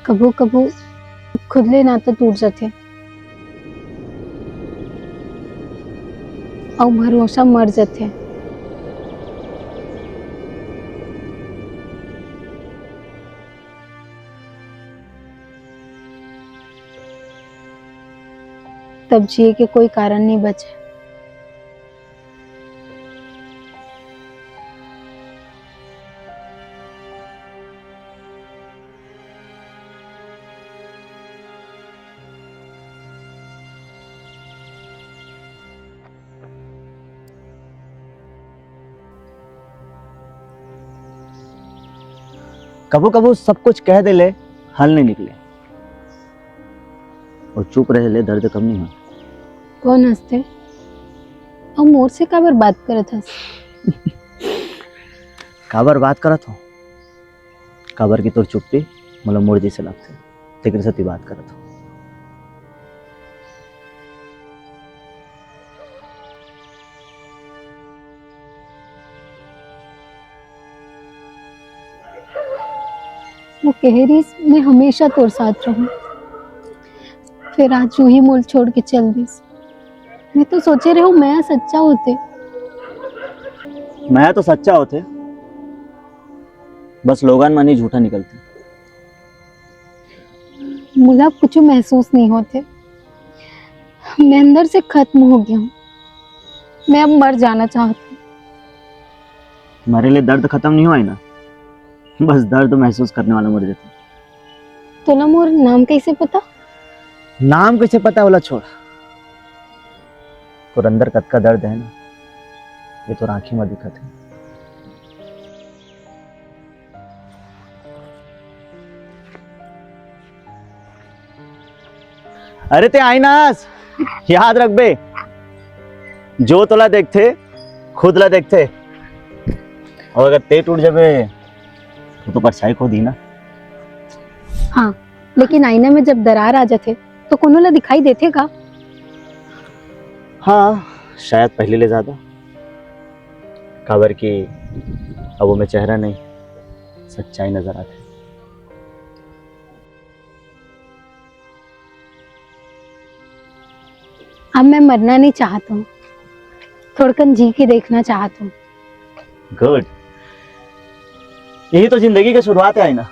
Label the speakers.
Speaker 1: कबू कबू खुद ले नाता टूट जाते और भरोसा मर जाते। तब जिए के कोई कारण नहीं बचे।
Speaker 2: कबू कबू सब कुछ कह दे ले, हल नहीं निकले, और चुप रहे ले दर्द कम नहीं हो।
Speaker 1: कौन हंसते और मोर से काबर बात करत हस?
Speaker 2: काबर बात करत हो? काबर की तोर चुप्पी मतलब मोर जैसे लगते, तेरे साथ ही बात करत हो।
Speaker 1: वो कह रही मैं हमेशा तोर साथ रहूं, फिर आज यूं ही मोल छोड़ के चल दीस। मैं तो सोचे रहे हूँ मैं सच्चा होते।
Speaker 2: मैं तो सच्चा होते, बस लोगान मानी झूठा निकलते।
Speaker 1: मुझे कुछ महसूस नहीं होते। मैं अंदर से खत्म हो गया हूँ। मैं अब मर जाना चाहती हूँ।
Speaker 2: तुम्हारे लिए दर्द खत्म नहीं हुआ है ना, बस दर्द महसूस करने वाला मर जाता।
Speaker 1: तो ना मोर नाम कैसे पता?
Speaker 2: नाम कैसे पता वाला छोड़, और अंदर कद का दर्द है ना, ये तो आंखें में दिखत है। अरे ते आईनास याद रख बे, जो तोला देखते खुद ला देखते, और अगर ते टूट जाबे तो परछाई खो दी ना।
Speaker 1: हाँ, लेकिन आईने में जब दरार आ जाते तो कोनो ला दिखाई देते का?
Speaker 2: हाँ शायद पहले ले ज्यादा, काबर की अब वो में चेहरा नहीं, सच्चाई नजर आती।
Speaker 1: अब मैं मरना नहीं चाहता हूँ, थोड़कन जी के देखना चाहता हूँ।
Speaker 2: गुड, यही तो जिंदगी की शुरुआत है ना।